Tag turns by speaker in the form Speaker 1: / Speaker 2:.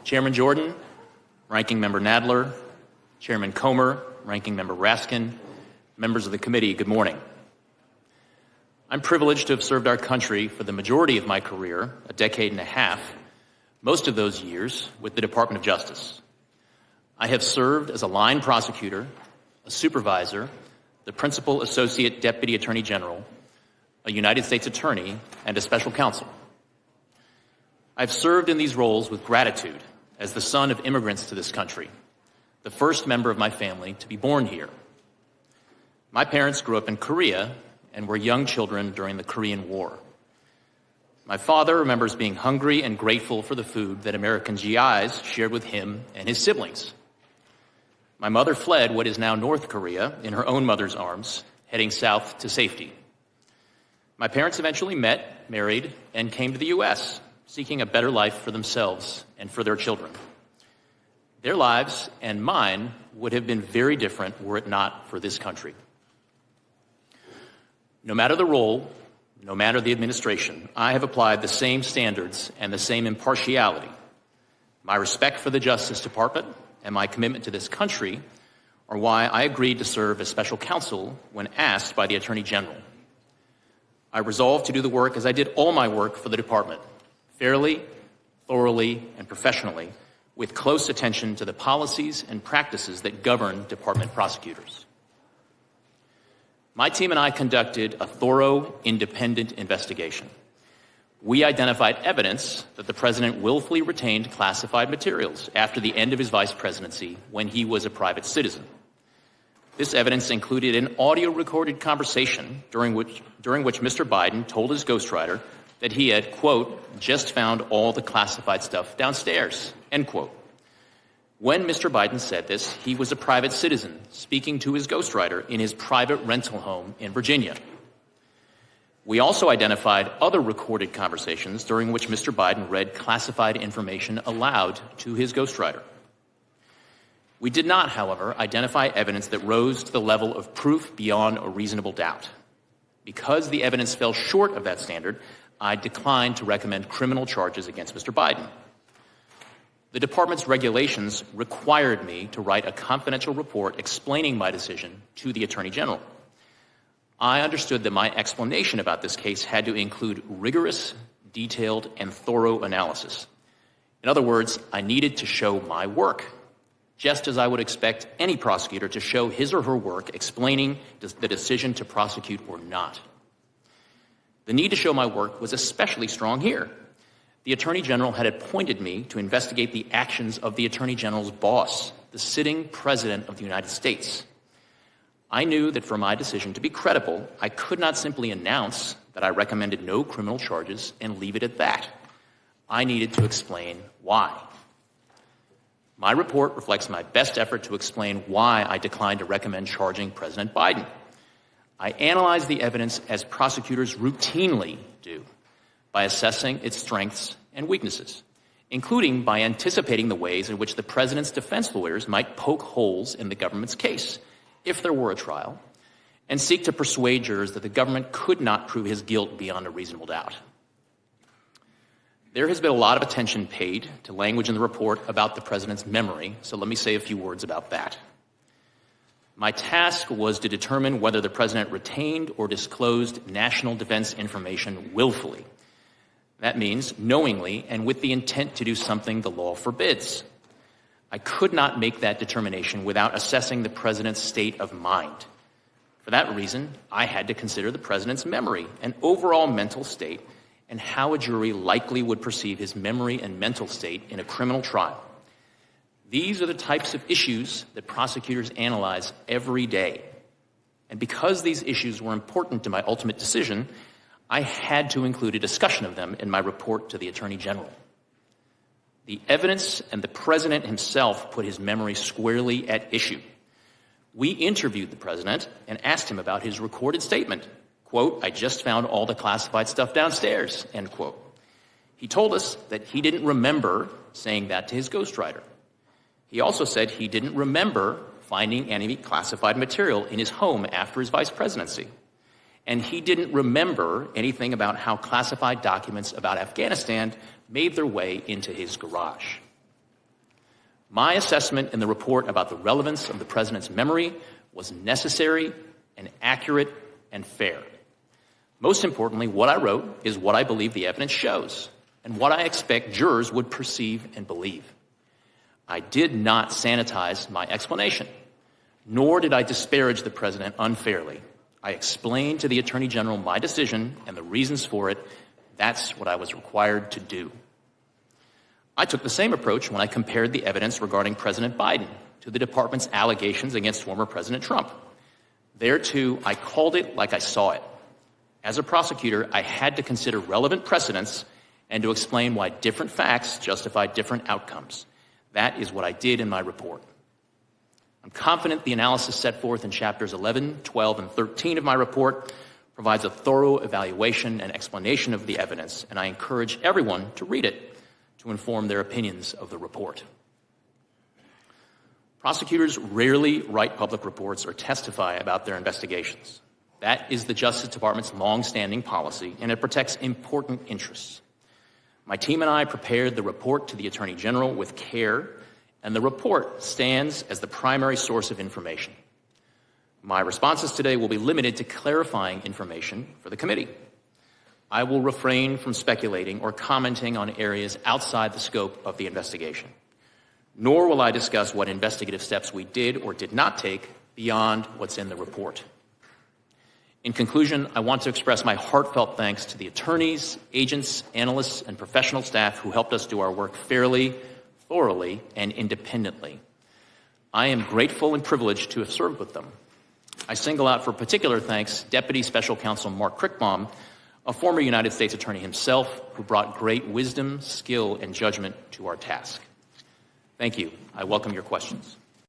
Speaker 1: Chairman Jordan, Ranking Member Nadler, Chairman Comer, Ranking Member Raskin, members of the committee, good morning. I'm privileged to have served our country for the majority of my career, a decade and a half, most of those years with the Department of Justice. I have served as a line prosecutor, a supervisor, the principal associate deputy attorney general, a United States attorney, and a special counsel. I've served in these roles with gratitude as the son of immigrants to this country, the first member of my family to be born here. My parents grew up in Korea and were young children during the Korean War. My father remembers being hungry and grateful for the food that American GIs shared with him and his siblings. My mother fled what is now North Korea in her own mother's arms, heading south to safety. My parents eventually met, married, and came to the U.S., seeking a better life for themselves and for their children. Their lives and mine would have been very different were it not for this country. No matter the role, no matter the administration, I have applied the same standards and the same impartiality. My respect for the Justice Department and my commitment to this country are why I agreed to serve as special counsel when asked by the Attorney General. I resolved to do the work as I did all my work for the department, fairly, thoroughly, and professionally, with close attention to the policies and practices that govern department prosecutors. My team and I conducted a thorough, independent investigation. We identified evidence that the president willfully retained classified materials after the end of his vice presidency when he was a private citizen. This evidence included an audio-recorded conversation during which Mr. Biden told his ghostwriter that he had, quote, just found all the classified stuff downstairs, end quote. When Mr. Biden said this, he was a private citizen speaking to his ghostwriter in his private rental home in Virginia. We also identified other recorded conversations during which Mr. Biden read classified information aloud to his ghostwriter. We did not, however, identify evidence that rose to the level of proof beyond a reasonable doubt. Because the evidence fell short of that standard, I declined to recommend criminal charges against Mr. Biden. The department's regulations required me to write a confidential report explaining my decision to the Attorney General. I understood that my explanation about this case had to include rigorous, detailed, and thorough analysis. In other words, I needed to show my work, just as I would expect any prosecutor to show his or her work explaining the decision to prosecute or not. The need to show my work was especially strong here. The Attorney General had appointed me to investigate the actions of the Attorney General's boss, the sitting President of the United States. I knew that for my decision to be credible, I could not simply announce that I recommended no criminal charges and leave it at that. I needed to explain why. My report reflects my best effort to explain why I declined to recommend charging President Biden. I analyzed the evidence as prosecutors routinely do, by assessing its strengths and weaknesses, including by anticipating the ways in which the president's defense lawyers might poke holes in the government's case, if there were a trial, and seek to persuade jurors that the government could not prove his guilt beyond a reasonable doubt. There has been a lot of attention paid to language in the report about the president's memory, so let me say a few words about that. My task was to determine whether the president retained or disclosed national defense information willfully. That means knowingly and with the intent to do something the law forbids. I could not make that determination without assessing the president's state of mind. For that reason, I had to consider the president's memory and overall mental state and how a jury likely would perceive his memory and mental state in a criminal trial. These are the types of issues that prosecutors analyze every day. And because these issues were important to my ultimate decision, I had to include a discussion of them in my report to the Attorney General. The evidence and the president himself put his memory squarely at issue. We interviewed the president and asked him about his recorded statement, quote, I just found all the classified stuff downstairs, end quote. He told us that he didn't remember saying that to his ghostwriter. He also said he didn't remember finding any classified material in his home after his vice presidency. And he didn't remember anything about how classified documents about Afghanistan made their way into his garage. My assessment in the report about the relevance of the President's memory was necessary and accurate and fair. Most importantly, what I wrote is what I believe the evidence shows and what I expect jurors would perceive and believe. I did not sanitize my explanation, nor did I disparage the President unfairly. I explained to the Attorney General my decision and the reasons for it. That's what I was required to do. I took the same approach when I compared the evidence regarding President Biden to the department's allegations against former President Trump. There, too, I called it like I saw it. As a prosecutor, I had to consider relevant precedents and to explain why different facts justify different outcomes. That is what I did in my report. I'm confident the analysis set forth in chapters 11, 12, and 13 of my report provides a thorough evaluation and explanation of the evidence, and I encourage everyone to read it to inform their opinions of the report. Prosecutors rarely write public reports or testify about their investigations. That is the Justice Department's long-standing policy, and it protects important interests. My team and I prepared the report to the Attorney General with care, and the report stands as the primary source of information. My responses today will be limited to clarifying information for the committee. I will refrain from speculating or commenting on areas outside the scope of the investigation, nor will I discuss what investigative steps we did or did not take beyond what's in the report. In conclusion, I want to express my heartfelt thanks to the attorneys, agents, analysts, and professional staff who helped us do our work fairly, thoroughly, and independently. I am grateful and privileged to have served with them. I single out for particular thanks Deputy Special Counsel Mark Crickbaum, a former United States attorney himself, who brought great wisdom, skill, and judgment to our task. Thank you. I welcome your questions.